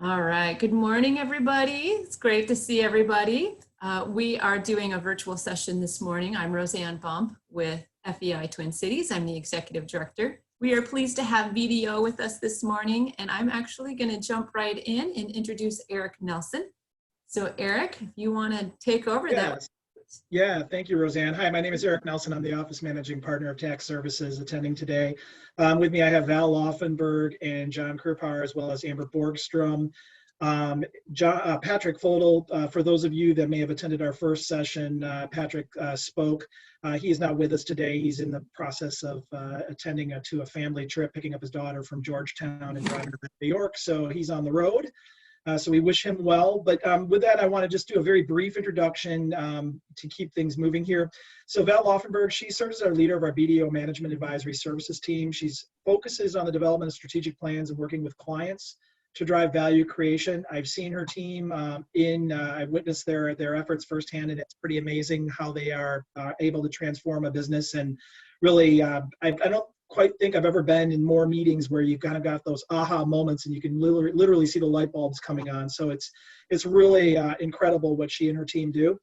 All right. Good morning, everybody. It's great to see everybody. We are doing a virtual session this morning. I'm Roseanne Bump with FEI Twin Cities. I'm the executive director. We are pleased to have BDO with us this morning, and I'm actually going to jump right in and introduce Eric Nelson. So Eric, if you want to take over that. Yeah, thank you, Roseanne. Hi, my name is Eric Nelson. I'm the Office Managing Partner of Tax Services attending today. With me, I have Val Laufenberg and John Krupar, as well as Amber Borgstrom. Patrick Fodale, for those of you that may have attended our first session, Patrick spoke. He is not with us today. He's in the process of attending to a family trip, picking up his daughter from Georgetown and driving her to New York, so he's on the road. So we wish him well. But with that, I want to just do a very brief introduction to keep things moving here. So Val Laufenberg, she serves as our leader of our BDO Management Advisory Services team. She focuses on the development of strategic plans and working with clients to drive value creation. I've seen her team I've witnessed their efforts firsthand, and it's pretty amazing how they are able to transform a business. And really, I don't quite think I've ever been in more meetings where you've kind of got those aha moments and you can literally see the light bulbs coming on. So it's really incredible what she and her team do.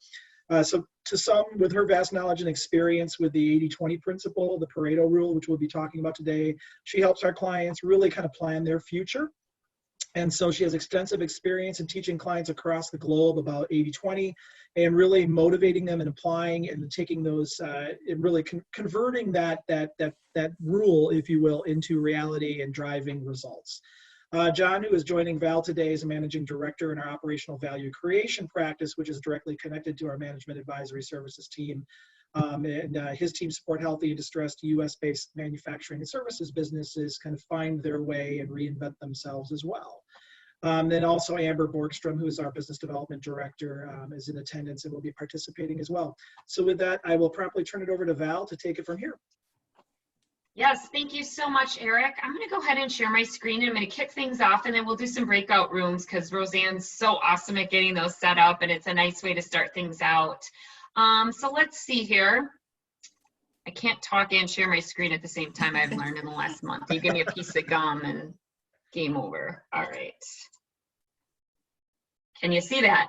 So to some, with her vast knowledge and experience with the 80-20 principle, the Pareto Rule, which we'll be talking about today, she helps our clients really kind of plan their future. And so she has extensive experience in teaching clients across the globe about 80-20 and really motivating them and applying and taking those and really converting that rule, if you will, into reality and driving results. John, who is joining Val today, is a managing director in our operational value creation practice, which is directly connected to our management advisory services team. His team support healthy and distressed US-based manufacturing and services businesses kind of find their way and reinvent themselves as well. Then also Amber Borgstrom, who is our business development director, is in attendance and will be participating as well. So with that, I will promptly turn it over to Val to take it from here. Yes, thank you so much, Eric. I'm going to go ahead and share my screen, and I'm going to kick things off, and then we'll do some breakout rooms because Roseanne's so awesome at getting those set up, and it's a nice way to start things out. So let's see here. I can't talk and share my screen at the same time, I've learned in the last month. You give me a piece of gum and game over. All right. Can you see that?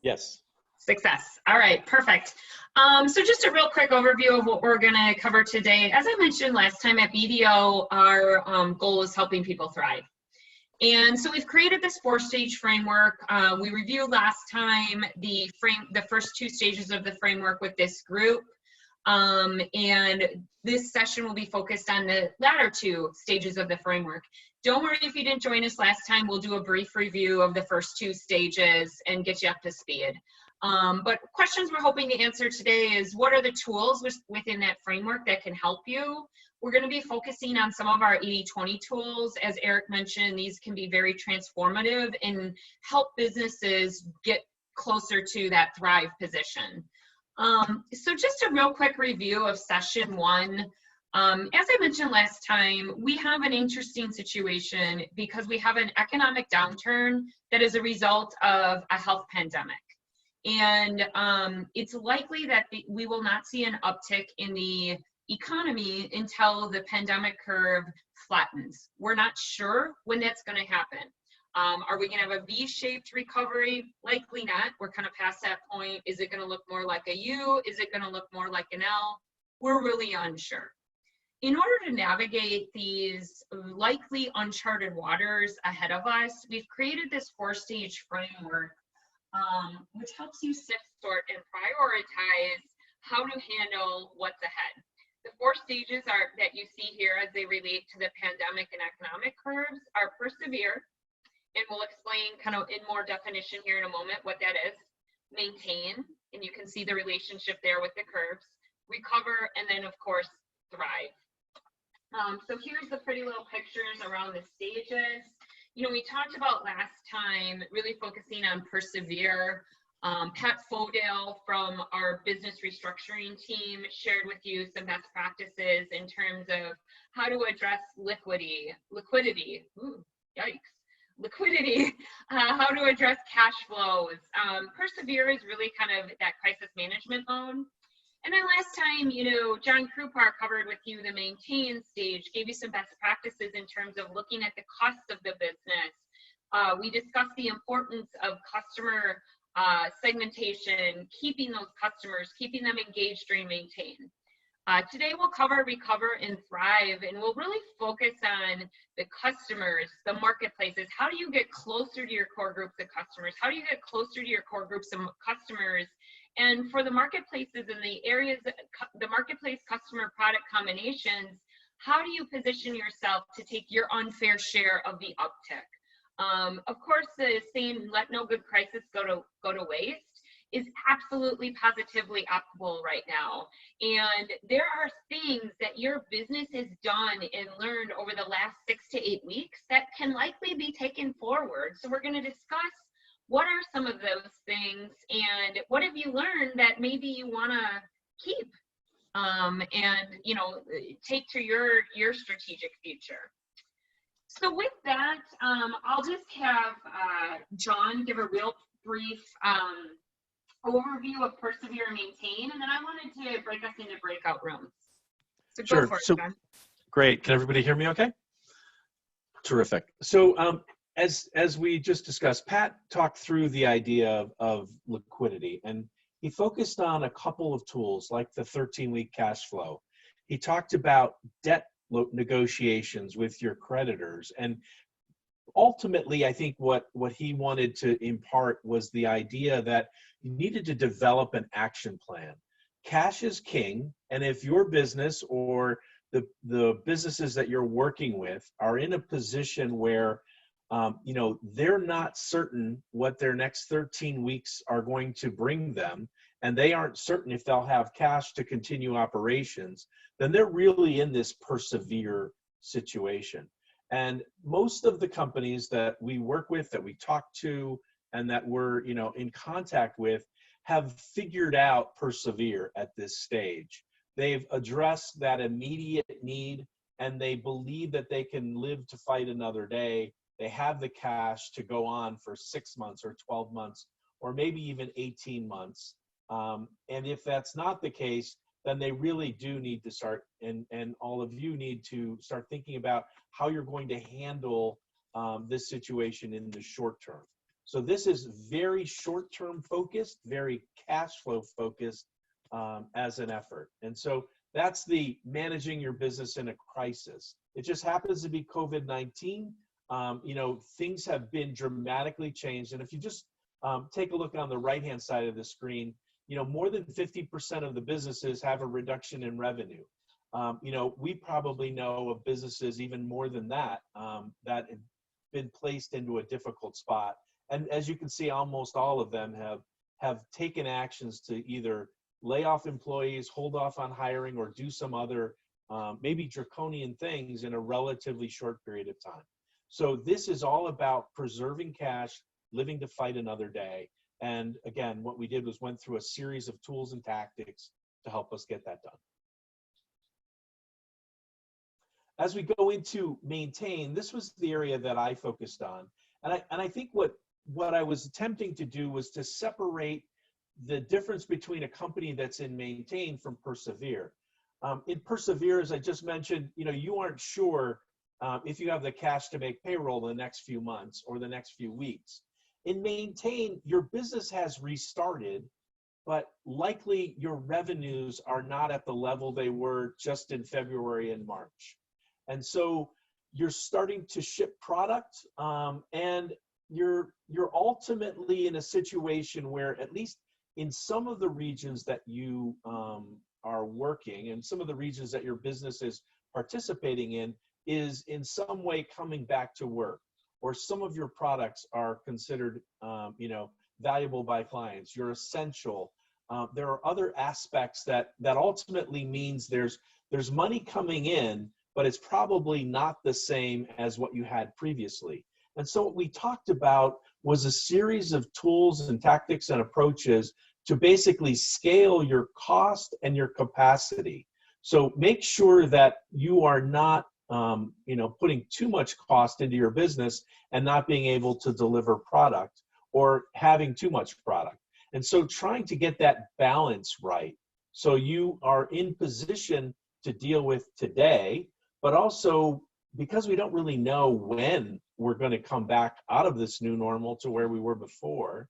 Yes. Success. All right, perfect. So just a real quick overview of what we're going to cover today. As I mentioned last time at BDO, our goal is helping people thrive. And so we've created this 4-stage framework. We reviewed last time the first 2 stages of the framework with this group. And this session will be focused on the latter 2 stages of the framework. Don't worry if you didn't join us last time. We'll do a brief review of the first 2 stages and get you up to speed. But questions we're hoping to answer today is, what are the tools within that framework that can help you? We're going to be focusing on some of our 80-20 tools. As Eric mentioned, these can be very transformative and help businesses get closer to that thrive position. So just a real quick review of session 1. As I mentioned last time, we have an interesting situation because we have an economic downturn that is a result of a health pandemic. And it's likely that we will not see an uptick in the economy until the pandemic curve flattens. We're not sure when that's going to happen. Are we going to have a V-shaped recovery? Likely not. We're kind of past that point. Is it going to look more like a U? Is it going to look more like an L? We're really unsure. In order to navigate these likely uncharted waters ahead of us, we've created this 4-stage framework, which helps you sift, sort, and prioritize how to handle what's ahead. The 4 stages that you see here as they relate to the pandemic and economic curves are persevere, and we'll explain kind of in more definition here in a moment what that is. Maintain, and you can see the relationship there with the curves. Recover, and then of course thrive. So here's the pretty little pictures around the stages. You know, we talked about last time really focusing on persevere. Pat Fodale from our business restructuring team shared with you some best practices in terms of how to address liquidity, ooh, yikes, liquidity, how to address cash flows. Persevere is really kind of that crisis management mode. And then last time, you know, John Krupar covered with you the maintain stage, gave you some best practices in terms of looking at the cost of the business, We discussed the importance of customer segmentation, keeping those customers, keeping them engaged during maintain. Today we'll cover recover and thrive, and we'll really focus on the customers, the marketplaces. How do you get closer to your core groups of customers? How do you get closer to your core groups of customers? And for the marketplaces and the areas, the marketplace customer product combinations, how do you position yourself to take your unfair share of the uptick? Of course, the saying "let no good crisis go to waste" is absolutely positively applicable right now. And there are things that your business has done and learned over the last 6 to 8 weeks that can likely be taken forward. So we're going to discuss what are some of those things and what have you learned that maybe you want to keep and take to your strategic future. So with that, I'll just have John give a real brief overview of persevere and maintain, and then I wanted to break us into breakout rooms. So Sure. go for it, So John. great. Can everybody hear me okay? Terrific. So as we just discussed, Pat talked through the idea of liquidity, and he focused on a couple of tools like the 13-week cash flow. He talked about debt negotiations with your creditors, and ultimately, I think what he wanted to impart was the idea that you needed to develop an action plan. Cash is king, and if your business or the businesses that you're working with are in a position where they're not certain what their next 13 weeks are going to bring them, and they aren't certain if they'll have cash to continue operations, then they're really in this persevere situation. And most of the companies that we work with, that we talk to, and that we're in contact with have figured out persevere at this stage. They've addressed that immediate need, and they believe that they can live to fight another day. They have the cash to go on for 6 months or 12 months, or maybe even 18 months. And if that's not the case, then they really do need to start, and all of you need to start thinking about how you're going to handle this situation in the short term. So this is very short-term focused, very cash flow focused as an effort. And so that's the managing your business in a crisis. It just happens to be COVID-19. Things have been dramatically changed. And if you just take a look on the right-hand side of the screen, more than 50% of the businesses have a reduction in revenue. We probably know of businesses even more than that that have been placed into a difficult spot. And as you can see, almost all of them have taken actions to either lay off employees, hold off on hiring, or do some other maybe draconian things in a relatively short period of time. So this is all about preserving cash, living to fight another day. And again, what we did was went through a series of tools and tactics to help us get that done. As we go into maintain, this was the area that I focused on. And I think what I was attempting to do was to separate the difference between a company that's in maintain from persevere. In persevere, as I just mentioned, you aren't sure if you have the cash to make payroll in the next few months or the next few weeks. In maintain, your business has restarted, but likely your revenues are not at the level they were just in February and March. And so you're starting to ship product, and you're ultimately in a situation where, at least in some of the regions that you are working, and some of the regions that your business is participating in, is in some way coming back to work, or some of your products are considered valuable by clients. You're essential. There are other aspects that ultimately means there's money coming in, but it's probably not the same as what you had previously. And so what we talked about was a series of tools and tactics and approaches to basically scale your cost and your capacity. So make sure that you are not putting too much cost into your business and not being able to deliver product, or having too much product. And so trying to get that balance right, so you are in position to deal with today, but also because we don't really know when we're going to come back out of this new normal to where we were before,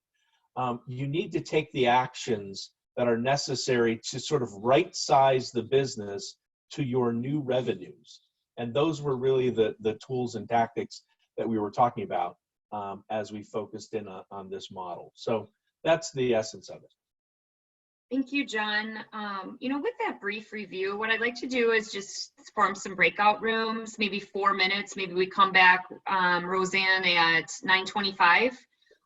you need to take the actions that are necessary to sort of right size the business to your new revenues. And those were really the tools and tactics that we were talking about as we focused in on this model. So that's the essence of it. Thank you, John. With that brief review, what I'd like to do is just form some breakout rooms, maybe 4 minutes. Maybe we come back, Roseanne, at 9:25.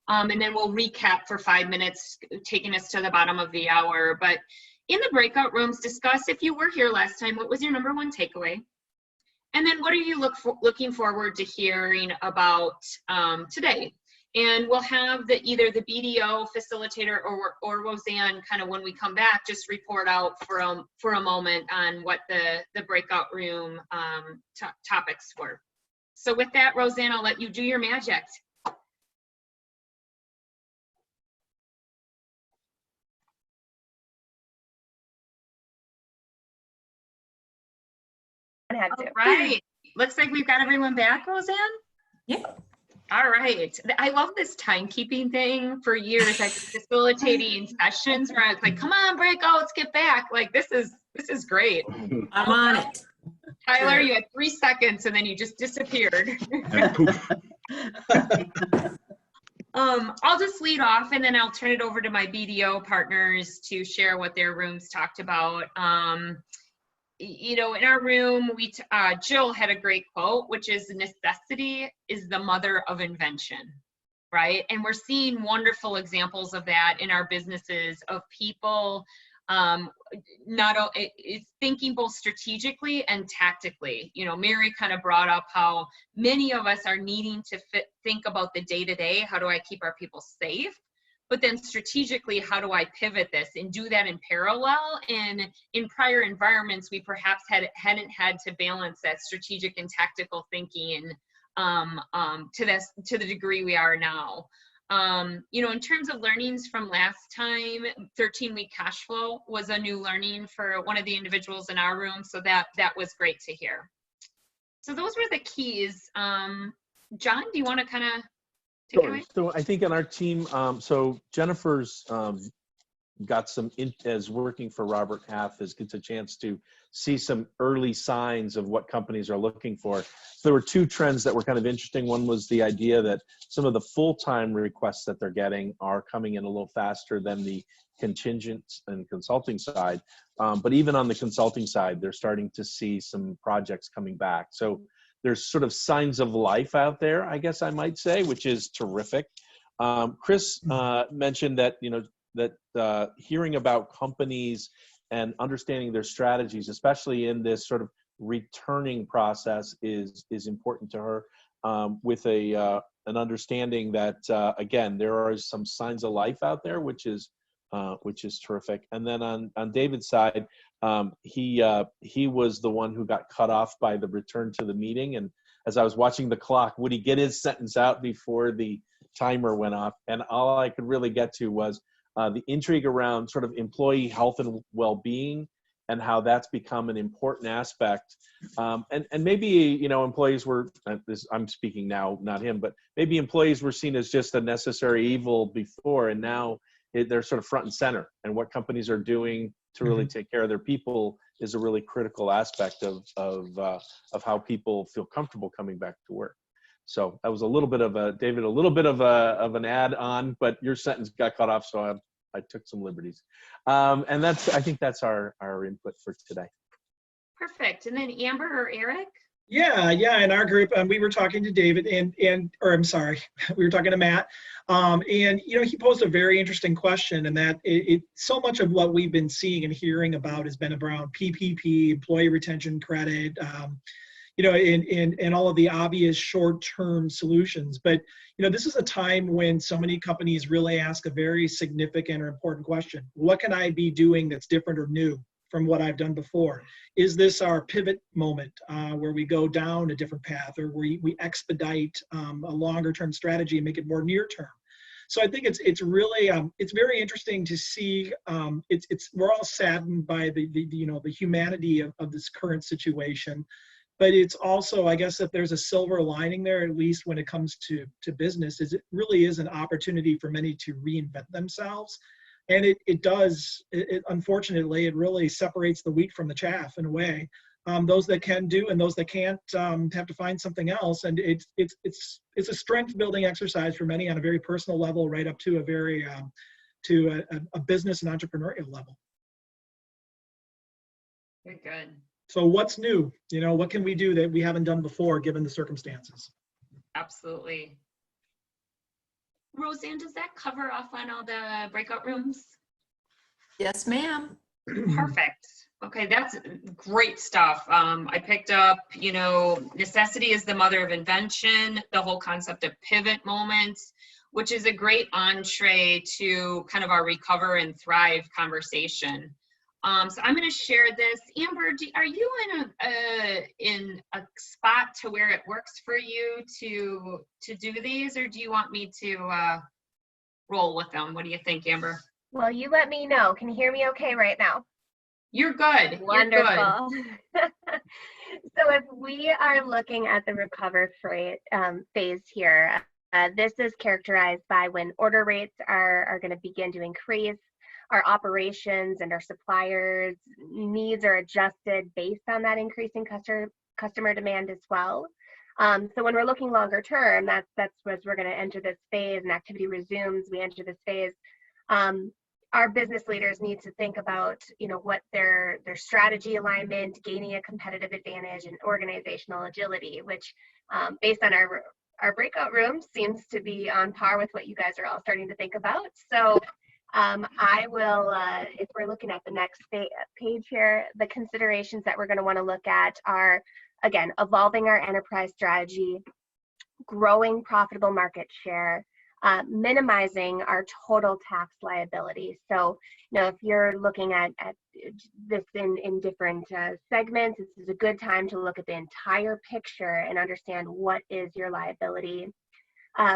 And then we'll recap for 5 minutes, taking us to the bottom of the hour. But in the breakout rooms, discuss, if you were here last time, what was your #1 takeaway? And then what are you looking forward to hearing about today? And we'll have either the BDO facilitator or Roseanne, kind of when we come back, just report out for a moment on what the breakout room topics were. So with that, Roseanne, I'll let you do your magic. All right. Looks like we've got everyone back, Roseanne? Yeah. All right. I love this timekeeping thing. For years, I've been facilitating sessions where I was like, come on, breakouts, get back. Like, this is great. I'm on it. Tyler, you had 3 seconds and then you just disappeared. I'll just lead off and then I'll turn it over to my BDO partners to share what their rooms talked about. In our room, Jill had a great quote, which is, necessity is the mother of invention, right? And we're seeing wonderful examples of that in our businesses, of people it's thinking both strategically and tactically. Mary kind of brought up how many of us are needing to think about the day-to-day. How do I keep our people safe? But then strategically, how do I pivot this and do that in parallel? And in prior environments, we perhaps hadn't had to balance that strategic and tactical thinking to the degree we are now. In terms of learnings from last time, 13-week cash flow was a new learning for one of the individuals in our room. So that was great to hear. So those were the keys. John, do you want to kind of take it away? So I think on our team, so Jennifer's got some, as working for Robert Half, gets a chance to see some early signs of what companies are looking for. So there were 2 trends that were kind of interesting. One was the idea that some of the full-time requests that they're getting are coming in a little faster than the contingent and consulting side. But even on the consulting side, they're starting to see some projects coming back. So there's sort of signs of life out there, I guess I might say, which is terrific. Chris mentioned that, that hearing about companies and understanding their strategies, especially in this sort of returning process, is important to her, with an understanding that, again, there are some signs of life out there, which is terrific. And then on David's side, he was the one who got cut off by the return to the meeting. And as I was watching the clock, would he get his sentence out before the timer went off? And all I could really get to was the intrigue around sort of employee health and well-being, and how that's become an important aspect. And maybe, employees were, I'm speaking now, not him, but maybe employees were seen as just a necessary evil before, and now they're sort of front and center. And what companies are doing to really take care of their people is a really critical aspect of how people feel comfortable coming back to work. So that was a little bit of David, a little bit of an add on, but your sentence got cut off, so I took some liberties. And I think that's our input for today. Perfect. And then Amber or Eric? Yeah. In our group, we were talking to David or I'm sorry, we were talking to Matt, and he posed a very interesting question, and that so much of what we've been seeing and hearing about has been around PPP, employee retention credit, and all of the obvious short-term solutions. But, this is a time when so many companies really ask a very significant or important question. What can I be doing that's different or new from what I've done before? Is this our pivot moment where we go down a different path, or we expedite a longer-term strategy and make it more near-term? So I think it's really it's very interesting to see. We're all saddened by the humanity of this current situation. But it's also, I guess, if there's a silver lining there, at least when it comes to business, is it really is an opportunity for many to reinvent themselves. And it does, unfortunately, it really separates the wheat from the chaff in a way. Those that can do and those that can't have to find something else. And it's a strength building exercise for many on a very personal level, right up to a very a business and entrepreneurial level. Very good. So what's new? You know, what can we do that we haven't done before given the circumstances? Absolutely. Roseanne, does that cover off on all the breakout rooms? Yes, ma'am. Perfect. Okay, that's great stuff. I picked up, you know, necessity is the mother of invention, the whole concept of pivot moments, which is a great entree to kind of our recover and thrive conversation. So I'm going to share this. Amber, are you in a spot to where it works for you to do these, or do you want me to roll with them? What do you think, Amber? Well, you let me know. Can you hear me okay right now? You're good. Wonderful. You're good. So if we are looking at the recover phase here, this is characterized by when order rates are going to begin to increase. Our operations and our suppliers' needs are adjusted based on that increasing customer demand as well. So when we're looking longer term, that's as we're going to enter this phase and activity resumes, we enter this phase. Our business leaders need to think about, you know, what their strategy alignment, gaining a competitive advantage, and organizational agility, which based on our breakout room seems to be on par with what you guys are all starting to think about. So I will, if we're looking at the next page here, the considerations that we're going to want to look at are, again, evolving our enterprise strategy, growing profitable market share, minimizing our total tax liability. So, you know, if you're looking at this in different segments, this is a good time to look at the entire picture and understand what is your liability.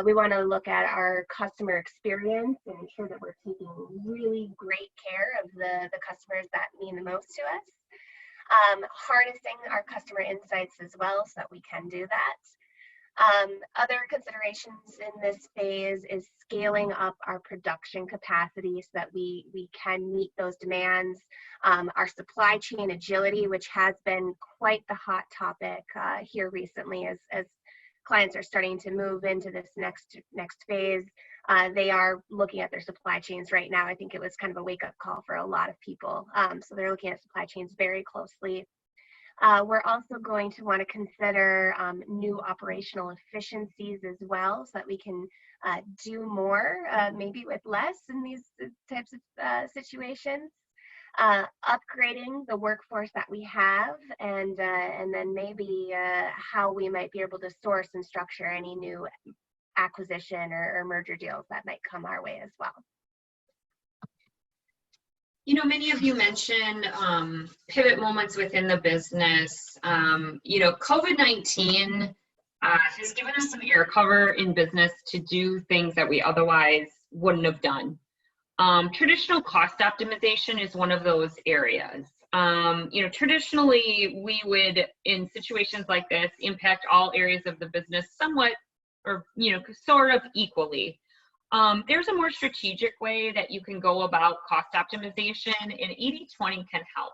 We want to look at our customer experience and ensure that we're taking really great care of the customers that mean the most to us. Harnessing our customer insights as well so that we can do that. Other considerations in this phase is scaling up our production capacity so that we can meet those demands. Our supply chain agility, which has been quite the hot topic here recently as clients are starting to move into this next phase. They are looking at their supply chains right now. I think it was kind of a wake-up call for a lot of people. So they're looking at supply chains very closely. We're also going to want to consider new operational efficiencies as well, so that we can do more, maybe with less in these types of situations. Upgrading the workforce that we have, and then maybe how we might be able to source and structure any new acquisition or merger deals that might come our way as well. You know, many of you mentioned pivot moments within the business. You know, COVID-19 has given us some air cover in business to do things that we otherwise wouldn't have done. Traditional cost optimization is one of those areas. You know, traditionally, we would, in situations like this, impact all areas of the business somewhat, or, you know, sort of equally. There's a more strategic way that you can go about cost optimization, and 80-20 can help.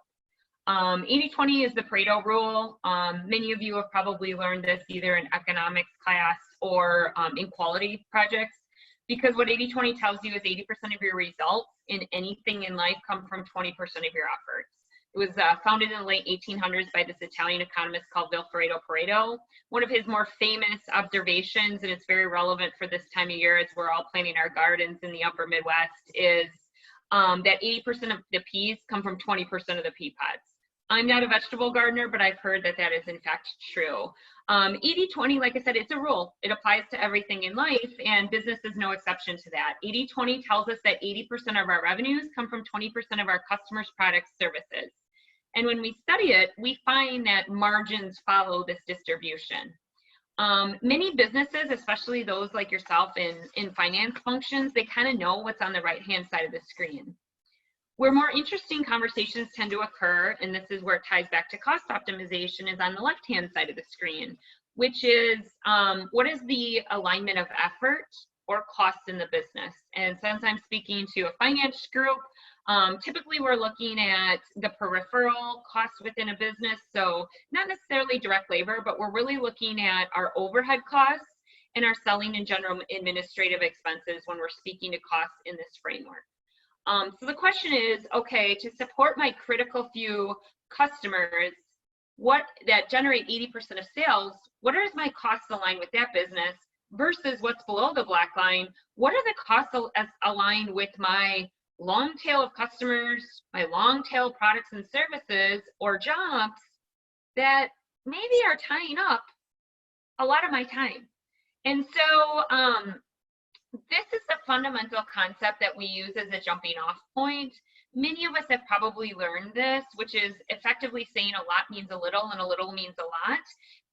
80-20 is the Pareto Rule. Many of you have probably learned this either in economics class or in quality projects, because what 80-20 tells you is 80% of your results in anything in life come from 20% of your efforts. It was founded in the late 1800s by this Italian economist called Vilfredo Pareto. One of his more famous observations, and it's very relevant for this time of year as we're all planting our gardens in the upper Midwest, is that 80% of the peas come from 20% of the pea pods. I'm not a vegetable gardener, but I've heard that that is in fact true. 80-20, like I said, it's a rule. It applies to everything in life, and business is no exception to that. 80-20 tells us that 80% of our revenues come from 20% of our customers' products, services. And when we study it, we find that margins follow this distribution. Many businesses, especially those like yourself in finance functions, they kind of know what's on the right-hand side of the screen. Where more interesting conversations tend to occur, and this is where it ties back to cost optimization, is on the left-hand side of the screen, which is what is the alignment of effort or cost in the business? And since I'm speaking to a finance group, typically we're looking at the peripheral costs within a business. So not necessarily direct labor, but we're really looking at our overhead costs and our selling and general administrative expenses when we're speaking to costs in this framework. So the question is, okay, to support my critical few customers, that generate 80% of sales, what are my costs aligned with that business versus what's below the black line? What are the costs aligned with my long tail of customers, my long tail products and services or jobs that maybe are tying up a lot of my time? And so this is the fundamental concept that we use as a jumping off point. Many of us have probably learned this, which is effectively saying a lot means a little and a little means a lot.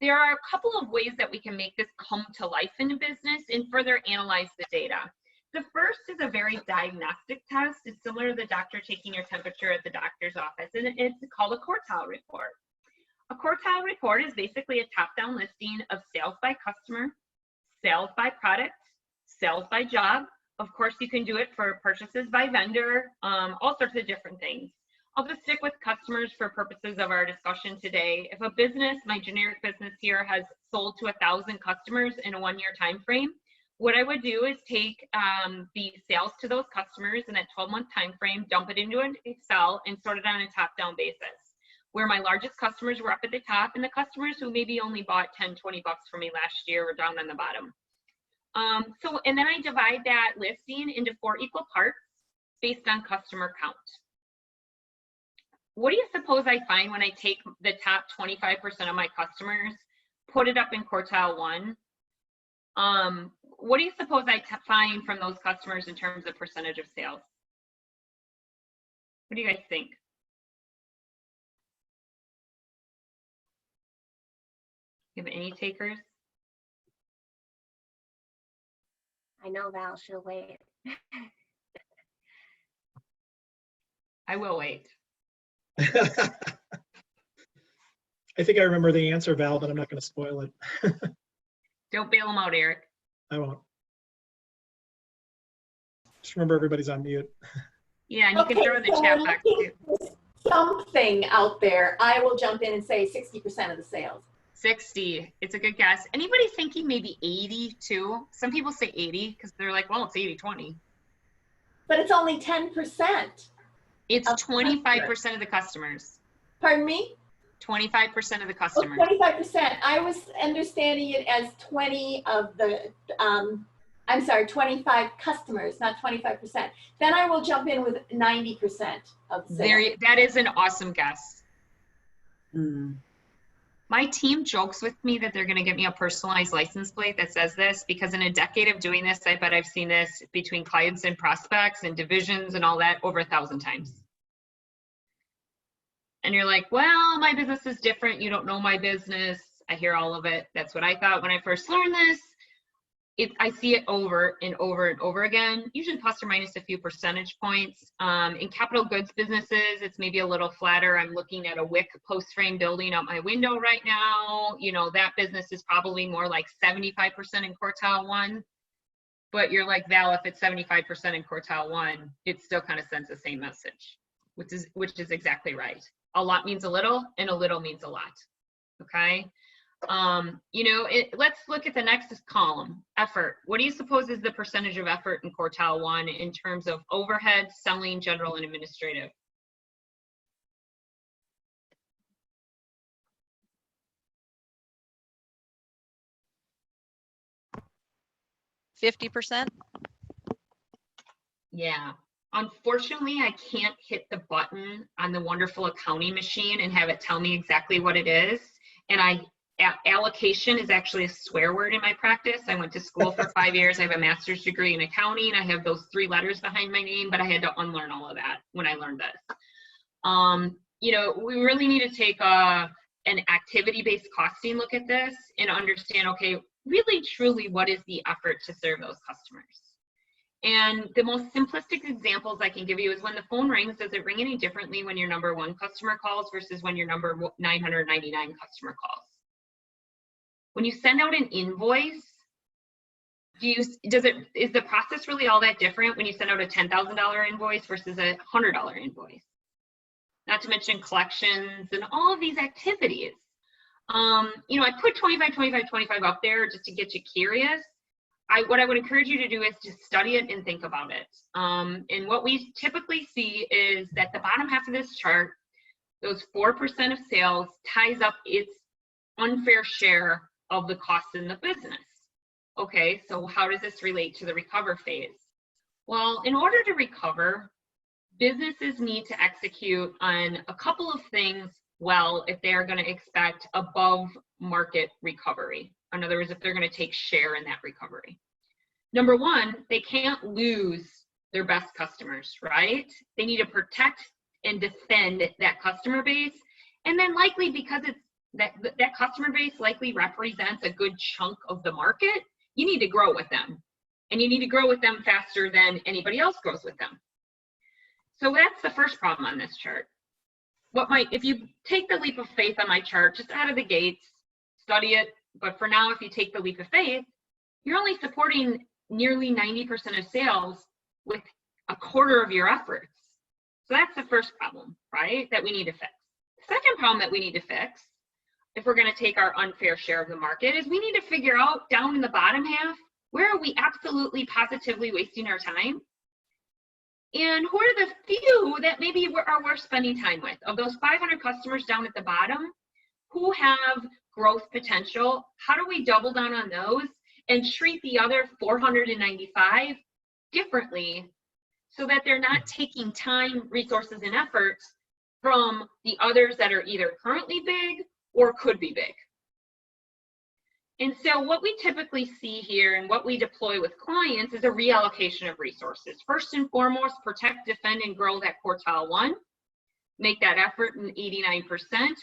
There are a couple of ways that we can make this come to life in a business and further analyze the data. The first is a very diagnostic test. It's similar to the doctor taking your temperature at the doctor's office, and it's called a quartile report. A quartile report is basically a top-down listing of sales by customer, sales by product, sales by job. Of course, you can do it for purchases by vendor, all sorts of different things. I'll just stick with customers for purposes of our discussion today. If a business, my generic business here, has sold to 1,000 customers in a 1-year time frame, what I would do is take the sales to those customers in that 12-month time frame, dump it into an Excel, and sort it on a top-down basis, where my largest customers were up at the top, and the customers who maybe only bought 10, 20 bucks from me last year were down on the bottom. And then I divide that listing into 4 equal parts based on customer count. What do you suppose I find when I take the top 25% of my customers, put it up in quartile 1? What do you suppose I find from those customers in terms of percentage of sales? What do you guys think? You have any takers? I know Val, she'll wait. I will wait. I think I remember the answer, Val, but I'm not going to spoil it. Don't bail them out, Eric. I won't. Just remember everybody's on mute. Yeah, and you can throw the chat box too. Something out there, I will jump in and say 60% of the sales. 60, it's a good guess. Anybody thinking maybe 80 too? Some people say 80 because they're like, well, it's 80-20. But it's only 10%. It's 25% of the customers. Pardon me? 25% of the customers. 25%. I was understanding it as 20 of the, I'm sorry, 25 customers, not 25%. Then I will jump in with 90% of sales. That is an awesome guess. Mm. My team jokes with me that they're going to get me a personalized license plate that says this, because in a decade of doing this, I bet I've seen this between clients and prospects and divisions and all that over 1,000 times. And you're like, well, my business is different. You don't know my business. I hear all of it. That's what I thought when I first learned this. I see it over and over and over again, usually plus or minus a few percentage points. In capital goods businesses, it's maybe a little flatter. I'm looking at a WIC post frame building out my window right now. You know, that business is probably more like 75% in quartile 1. But you're like, Val, if it's 75% in quartile 1, it still kind of sends the same message, which is exactly right. A lot means a little, and a little means a lot. Okay. You know, let's look at the next column, effort. What do you suppose is the percentage of effort in quartile 1 in terms of overhead, selling, general, and administrative? %50? Yeah. Unfortunately, I can't hit the button on the wonderful accounting machine and have it tell me exactly what it is. And allocation is actually a swear word in my practice. I went to school for 5 years. I have a master's degree in accounting. I have those 3 letters behind my name, but I had to unlearn all of that when I learned this. You know, we really need to take an activity-based costing look at this and understand, okay, really, truly, what is the effort to serve those customers? And the most simplistic examples I can give you is when the phone rings, does it ring any differently when your number 1 customer calls versus when your number 999 customer calls? When you send out an invoice, is the process really all that different when you send out a $10,000 invoice versus a $100 invoice? Not to mention collections and all of these activities. You know, I put 25, 25, 25 up there just to get you curious. What I would encourage you to do is to study it and think about it. And what we typically see is that the bottom half of this chart, those 4% of sales, ties up its unfair share of the costs in the business. Okay, so how does this relate to the recover phase? Well, in order to recover, businesses need to execute on a couple of things well if they are going to expect above market recovery. In other words, if they're going to take share in that recovery. Number 1, they can't lose their best customers, right? They need to protect and defend that customer base. And then likely because it's that customer base likely represents a good chunk of the market, you need to grow with them. And you need to grow with them faster than anybody else grows with them. So that's the first problem on this chart. If you take the leap of faith on my chart, just out of the gates, study it. But for now, if you take the leap of faith, you're only supporting nearly 90% of sales with a quarter of your efforts. So that's the first problem, right, that we need to fix. The second problem that we need to fix, if we're going to take our unfair share of the market, is we need to figure out down in the bottom half, where are we absolutely positively wasting our time? And who are the few that maybe are worth spending time with? Of those 500 customers down at the bottom, who have growth potential? How do we double down on those and treat the other 495 differently so that they're not taking time, resources, and efforts from the others that are either currently big or could be big? And so what we typically see here and what we deploy with clients is a reallocation of resources. First and foremost, protect, defend, and grow that quartile 1. Make that effort in 89%,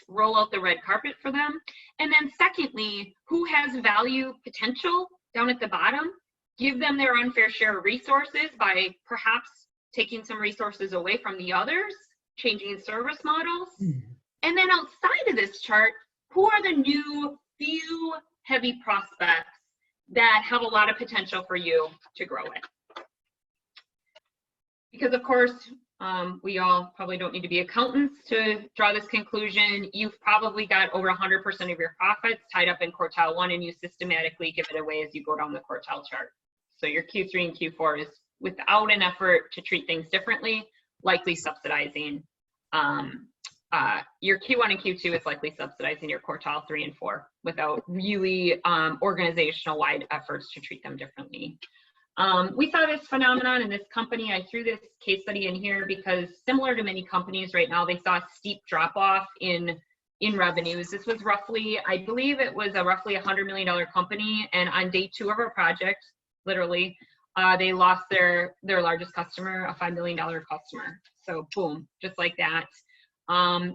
roll out the red carpet for them. And then secondly, who has value potential down at the bottom? Give them their unfair share of resources by perhaps taking some resources away from the others, changing service models. And then outside of this chart, who are the new few heavy prospects that have a lot of potential for you to grow with? Because of course, we all probably don't need to be accountants to draw this conclusion. You've probably got over 100% of your profits tied up in quartile 1, and you systematically give it away as you go down the quartile chart. So your Q3 and Q4 is without an effort to treat things differently, likely subsidizing. Your Q1 and Q2 is likely subsidizing your quartile 3 and 4 without really organizational-wide efforts to treat them differently. We saw this phenomenon in this company. I threw this case study in here because similar to many companies right now, they saw a steep drop-off in revenues. This was roughly, I believe it was a roughly $100 million company, and on day 2 of our project, literally, they lost their largest customer, a $5 million customer. So boom, just like that.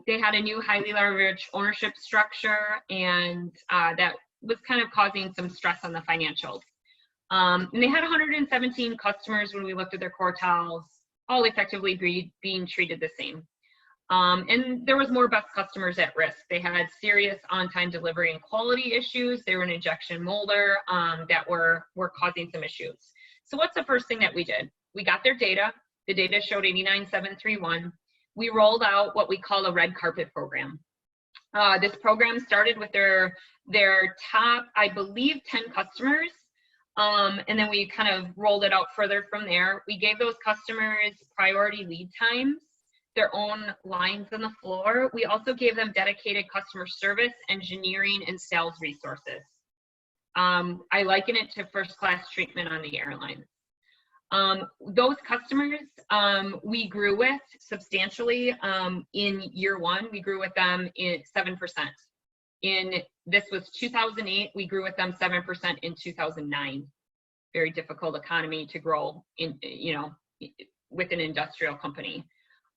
They had a new highly leveraged ownership structure, and that was kind of causing some stress on the financials. And they had 117 customers when we looked at their quartiles, all effectively being treated the same. And there was more best customers at risk. They had serious on-time delivery and quality issues. They were an injection molder that were causing some issues. So what's the first thing that we did? We got their data. The data showed 89,731. We rolled out what we call a red carpet program. This program started with their top, I believe, 10 customers. And then we kind of rolled it out further from there. We gave those customers priority lead times, their own lines on the floor. We also gave them dedicated customer service, engineering, and sales resources. I liken it to first-class treatment on the airline. Those customers we grew with substantially in year 1. We grew with them in 7%. This was 2008. We grew with them 7% in 2009. Very difficult economy to grow in, with an industrial company.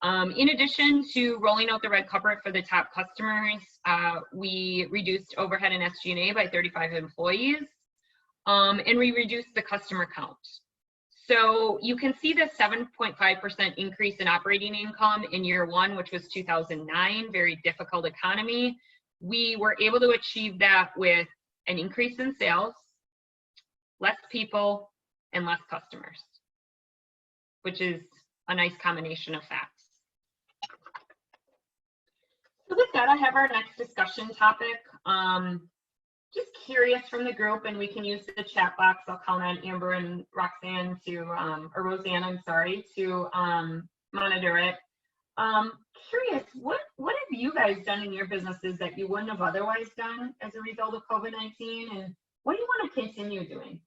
In addition to rolling out the red carpet for the top customers, we reduced overhead and SG&A by 35 employees, and we reduced the customer count. So you can see the 7.5% increase in operating income in year one, which was 2009, very difficult economy. We were able to achieve that with an increase in sales, less people, and less customers, which is a nice combination of facts. So with that, I have our next discussion topic. Just curious from the group, and we can use the chat box. I'll call on Amber and Roxanne to, or Roseanne, I'm sorry, to monitor it. Curious, what have you guys done in your businesses that you wouldn't have otherwise done as a result of COVID-19, and what do you want to continue doing?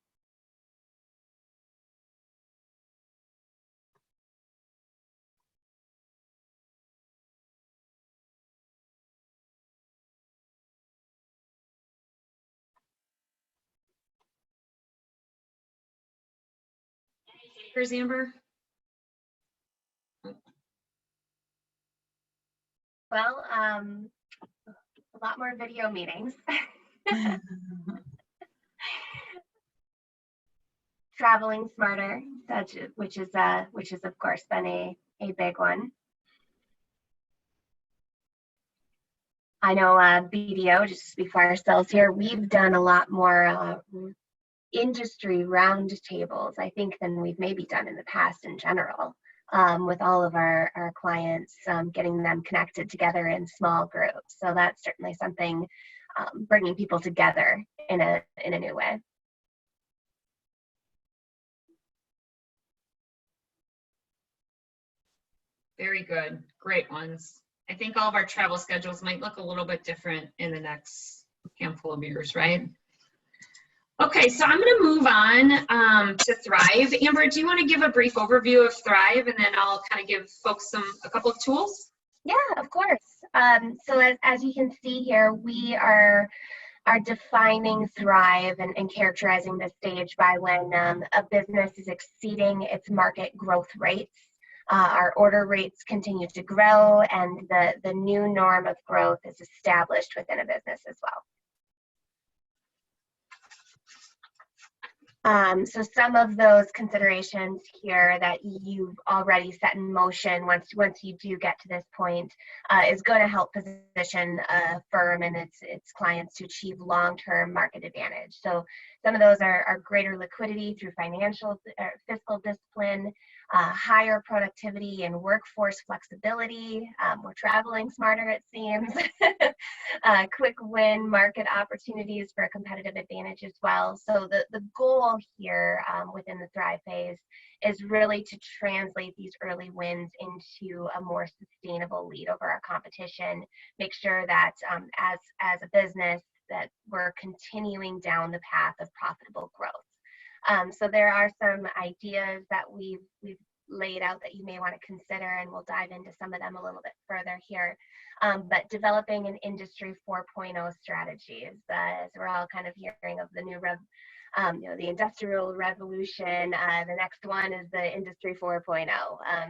Takers, Amber? Well, a lot more video meetings. Traveling smarter, which is of course been a big one. I know BDO, just to speak for ourselves here, we've done a lot more industry roundtables, I think, than we've maybe done in the past in general, with all of our clients, getting them connected together in small groups. So that's certainly something, bringing people together in a new way. Very good, great ones. I think all of our travel schedules might look a little bit different in the next handful of years, right? Okay, so I'm going to move on to Thrive. Amber, do you want to give a brief overview of Thrive, and then I'll kind of give folks a couple of tools? Yeah, of course. So as you can see here, we are defining Thrive and characterizing this stage by when a business is exceeding its market growth rates. Our order rates continue to grow, and the new norm of growth is established within a business as well. So some of those considerations here that you've already set in motion once you do get to this point is going to help position a firm and its clients to achieve long-term market advantage. So some of those are greater liquidity through fiscal discipline, higher productivity and workforce flexibility. We're traveling smarter, it seems. Quick win market opportunities for a competitive advantage as well. So the goal here within the Thrive phase is really to translate these early wins into a more sustainable lead over our competition. Make sure that as a business that we're continuing down the path of profitable growth. So there are some ideas that we've laid out that you may want to consider, and we'll dive into some of them a little bit further here. But developing an industry 4.0 strategy is, as we're all kind of hearing of the new the industrial revolution. The next one is the industry 4.0.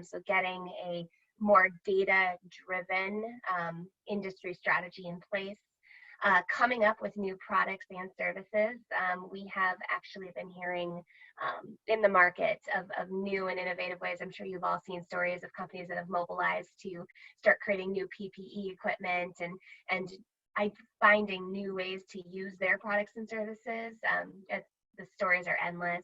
So getting a more data-driven industry strategy in place. Coming up with new products and services. We have actually been hearing in the market of new and innovative ways. I'm sure you've all seen stories of companies that have mobilized to start creating new PPE equipment and finding new ways to use their products and services. The stories are endless.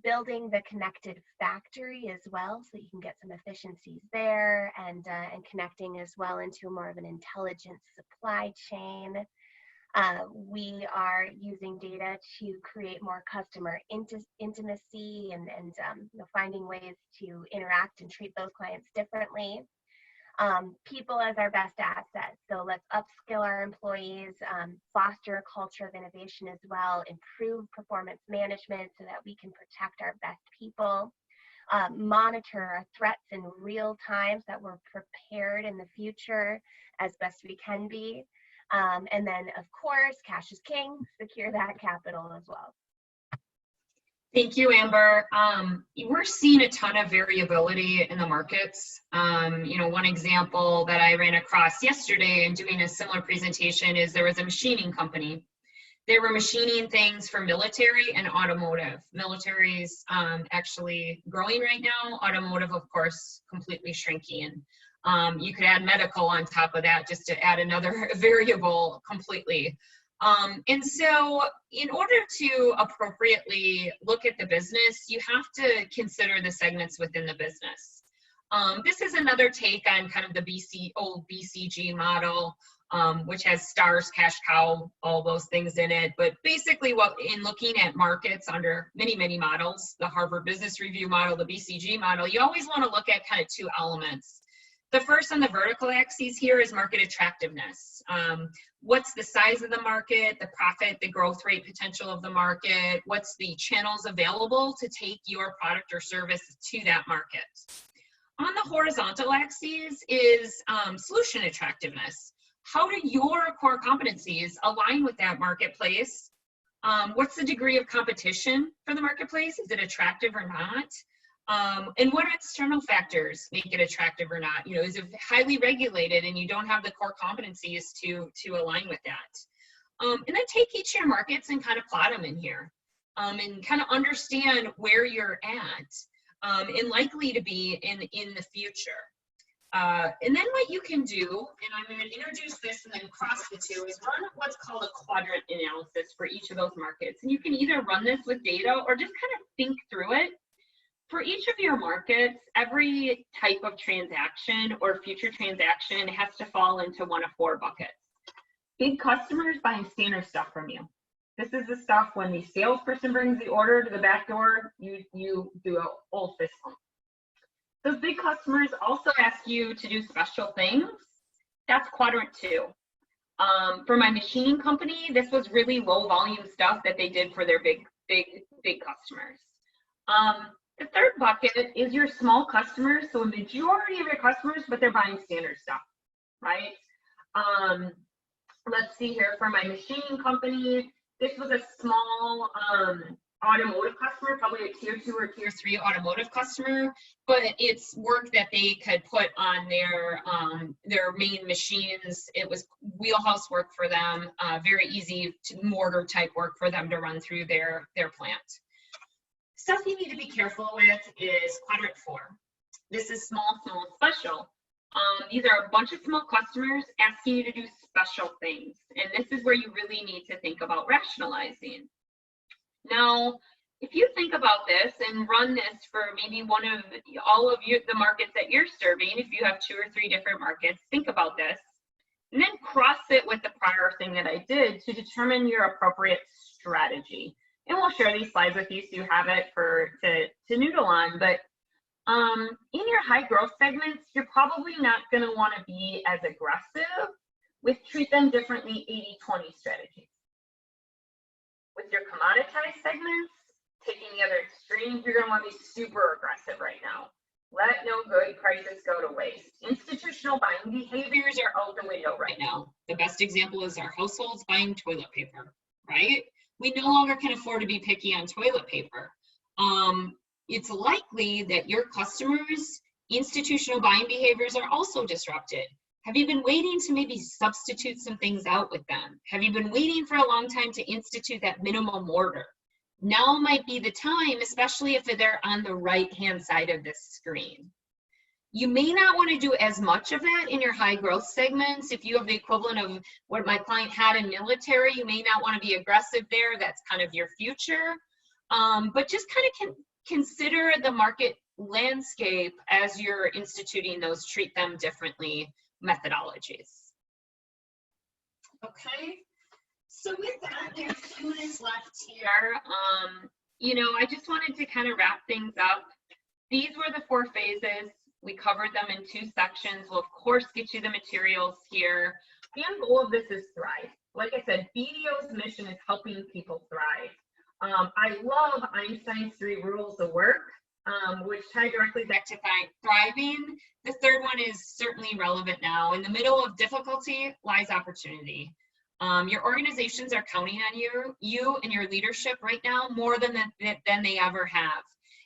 Building the connected factory as well, so you can get some efficiencies there, and connecting as well into more of an intelligent supply chain. We are using data to create more customer intimacy and finding ways to interact and treat those clients differently. People as our best asset. So let's upskill our employees, foster a culture of innovation as well, improve performance management so that we can protect our best people, monitor our threats in real time so that we're prepared in the future as best we can be. And then, of course, cash is king, secure that capital as well. Thank you, Amber. We're seeing a ton of variability in the markets. One example that I ran across yesterday in doing a similar presentation is there was a machining company They were machining things for military and automotive. Military's actually growing right now. Automotive, of course, completely shrinking. You could add medical on top of that just to add another variable completely. And so in order to appropriately look at the business, you have to consider the segments within the business. This is another take on kind of the old BCG model, which has stars, cash cow, all those things in it. But basically in looking at markets under many, many models, the Harvard Business Review model, the BCG model, you always want to look at kind of two elements. The first on the vertical axis here is market attractiveness. What's the size of the market, the profit, the growth rate potential of the market? What's the channels available to take your product or service to that market? On the horizontal axis is solution attractiveness. How do your core competencies align with that marketplace? What's the degree of competition for the marketplace? Is it attractive or not? And what external factors make it attractive or not? You know, is it highly regulated and you don't have the core competencies to align with that? And then take each of your markets and kind of plot them in here and kind of understand where you're at and likely to be in the future. And then what you can do, and I'm going to introduce this and then cross the two, is run what's called a quadrant analysis for each of those markets. And you can either run this with data or just kind of think through it. For each of your markets, every type of transaction or future transaction has to fall into one of four buckets. Big customers buying standard stuff from you. This is the stuff when the salesperson brings the order to the back door, you do an old fist bump. Those big customers also ask you to do special things. That's quadrant 2. For my machining company, this was really low volume stuff that they did for their big customers. The third bucket is your small customers. So a majority of your customers, but they're buying standard stuff, right? Let's see here, for my machining company, this was a small automotive customer, probably a tier 2 or tier 3 automotive customer, but it's work that they could put on their main machines. It was wheelhouse work for them, very easy mortar type work for them to run through their plant. Stuff you need to be careful with is quadrant 4. This is small, small, special. These are a bunch of small customers asking you to do special things. And this is where you really need to think about rationalizing. Now, if you think about this and run this for maybe all of the markets that you're serving, if you have 2 or 3 different markets, think about this. And then cross it with the prior thing that I did to determine your appropriate strategy. And we'll share these slides with you so you have it to noodle on. But in your high growth segments, you're probably not going to want to be as aggressive with treat them differently 80-20 strategies. With your commoditized segments, taking the other extreme, you're going to want to be super aggressive right now. Let no good prices go to waste. Institutional buying behaviors are out the window right now. The best example is our households buying toilet paper, right? We no longer can afford to be picky on toilet paper. It's likely that your customers' institutional buying behaviors are also disrupted. Have you been waiting to maybe substitute some things out with them? Have you been waiting for a long time to institute that minimum order? Now might be the time, especially if they're on the right-hand side of this screen. You may not want to do as much of that in your high growth segments. If you have the equivalent of what my client had in military, you may not want to be aggressive there. That's kind of your future. But just kind of consider the market landscape as you're instituting those treat them differently methodologies. Okay, so with that, there's 2 minutes left here. I just wanted to kind of wrap things up. These were the 4 phases. We covered them in 2 sections. We'll of course get you the materials here. The end goal of this is thrive. Like I said, BDO's mission is helping people thrive. I love Einstein's 3 rules of work, which tie directly back to thriving. The third one is certainly relevant now. In the middle of difficulty lies opportunity. Your organizations are counting on you and your leadership right now more than they ever have.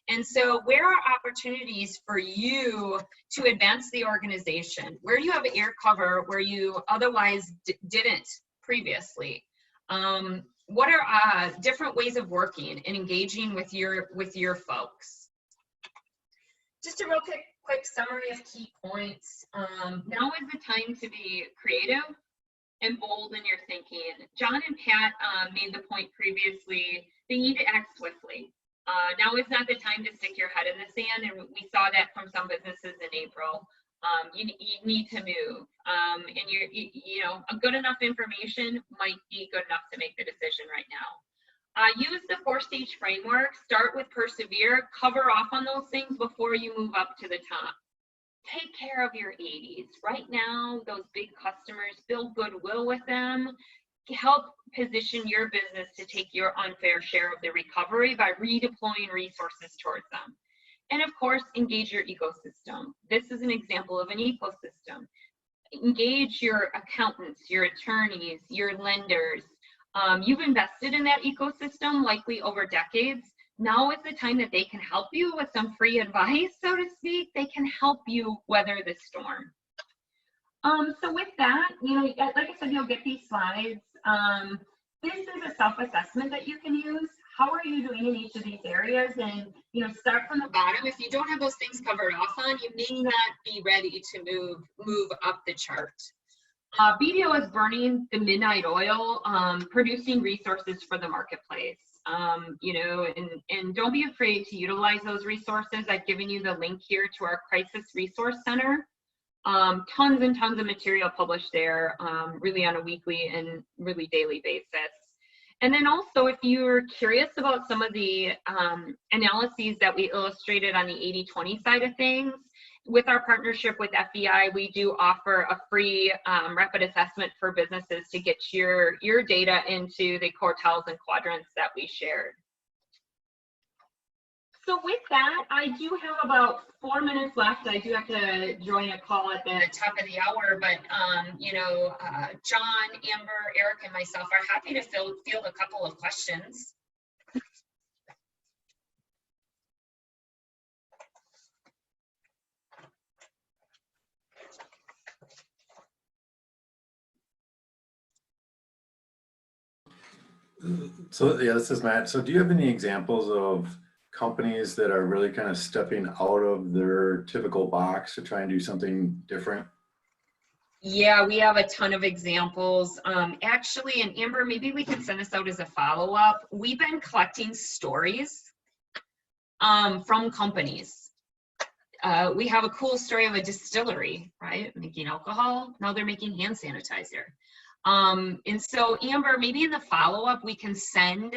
And so where are opportunities for you to advance the organization? Where you have air cover where you otherwise didn't previously? what are different ways of working and engaging with your folks? Just a real quick summary of key points. Now is the time to be creative and bold in your thinking. John and Pat made the point previously, they need to act swiftly. Now is not the time to stick your head in the sand, and we saw that from some businesses in April. You need to move, and you know, a good enough information might be good enough to make the decision right now. Use the 4-stage framework. Start with persevere, cover off on those things before you move up to the top. Take care of your 80s. Right now, those big customers, build goodwill with them. Help position your business to take your unfair share of the recovery by redeploying resources towards them. And of course, engage your ecosystem. This is an example of an ecosystem. Engage your accountants, your attorneys, your lenders. You've invested in that ecosystem likely over decades. Now is the time that they can help you with some free advice, so to speak. They can help you weather the storm. So with that, you know, like I said, you'll get these slides. This is a self-assessment that you can use. How are you doing in each of these areas? And, you know, start from the bottom. If you don't have those things covered off on, you may not be ready to move up the chart. BDO is burning the midnight oil, producing resources for the marketplace. You know, and don't be afraid to utilize those resources. I've given you the link here to our Crisis Resource Center. Tons and tons of material published there, really on a weekly and really daily basis. And then also, if you're curious about some of the analyses that we illustrated on the 80-20 side of things, with our partnership with FEI, we do offer a free rapid assessment for businesses to get your data into the quartiles and quadrants that we shared. So with that, I do have about 4 minutes left. I do have to join a call at the top of the hour, but you know, John, Amber, Eric, and myself are happy to field a couple of questions. So yeah, this is Matt. So do you have any examples of companies that are really kind of stepping out of their typical box to try and do something different? Yeah, we have a ton of examples. Actually, and Amber, maybe we can send this out as a follow-up. We've been collecting stories from companies. We have a cool story of a distillery, right? Making alcohol. Now they're making hand sanitizer. And so, Amber, maybe in the follow-up, we can send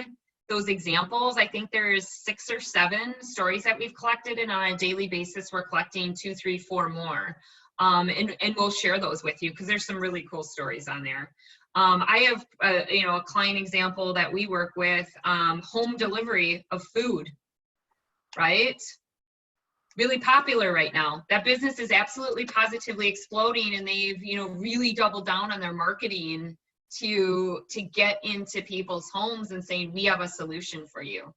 those examples. I think there's 6 or 7 stories that we've collected, and on a daily basis, we're collecting 2, 3, 4 more. And we'll share those with you because there's some really cool stories on there. I have, you know, a client example that we work with, home delivery of food, right? Really popular right now. That business is absolutely positively exploding, and they've, you know, really doubled down on their marketing to get into people's homes and saying, we have a solution for you.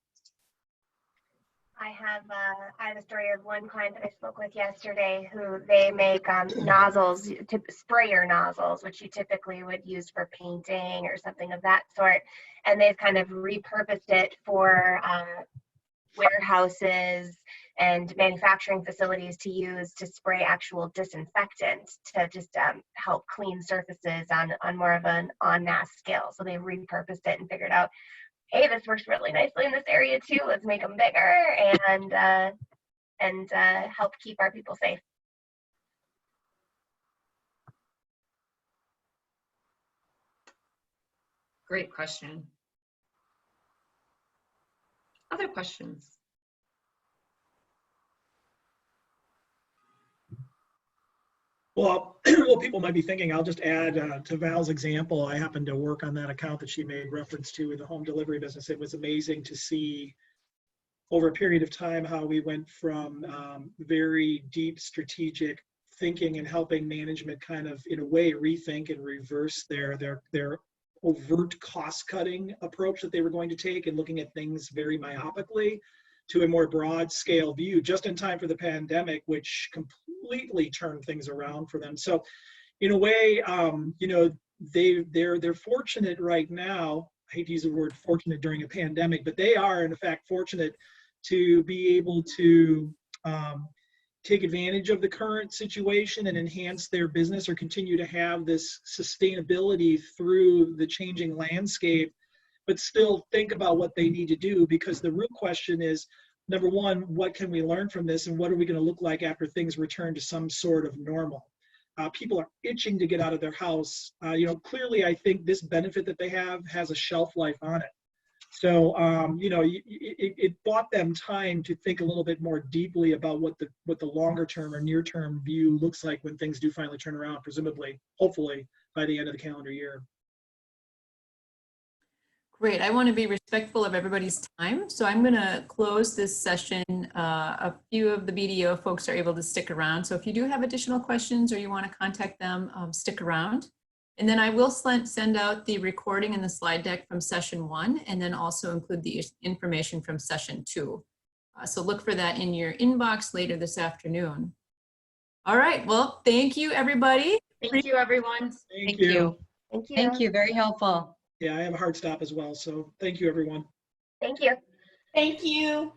I have a story of one client that I spoke with yesterday who they make nozzles, sprayer nozzles, which you typically would use for painting or something of that sort. And they've kind of repurposed it for warehouses and manufacturing facilities to use to spray actual disinfectant to just help clean surfaces on more of an en masse scale. So they repurposed it and figured out, hey, this works really nicely in this area too. Let's make them bigger and help keep our people safe. Great question. Other questions? Well, what people might be thinking, I'll just add to Val's example. I happened to work on that account that she made reference to in the home delivery business. It was amazing to see over a period of time how we went from very deep strategic thinking and helping management kind of, in a way, rethink and reverse their overt cost-cutting approach that they were going to take and looking at things very myopically, to a more broad scale view just in time for the pandemic, which completely turned things around for them. So in a way, you know, they're fortunate right now I hate to use the word fortunate during a pandemic, but they are in fact fortunate to be able to take advantage of the current situation and enhance their business or continue to have this sustainability through the changing landscape, but still think about what they need to do, because the root question is, number one, what can we learn from this, and what are we going to look like after things return to some sort of normal? People are itching to get out of their house. Clearly, I think this benefit that they have has a shelf life on it. So, it bought them time to think a little bit more deeply about what the longer term or near term view looks like when things do finally turn around, presumably, hopefully, by the end of the calendar year. Great. I want to be respectful of everybody's time. So I'm going to close this session. A few of the BDO folks are able to stick around. So if you do have additional questions or you want to contact them, stick around. And then I will send out the recording and the slide deck from session 1, and then also include the information from session 2. So look for that in your inbox later this afternoon. All right. Well, thank you, everybody. Thank you, everyone. Thank you. Thank you. Thank you. Very helpful. Yeah, I have a hard stop as well. So thank you, everyone. Thank you. Thank you.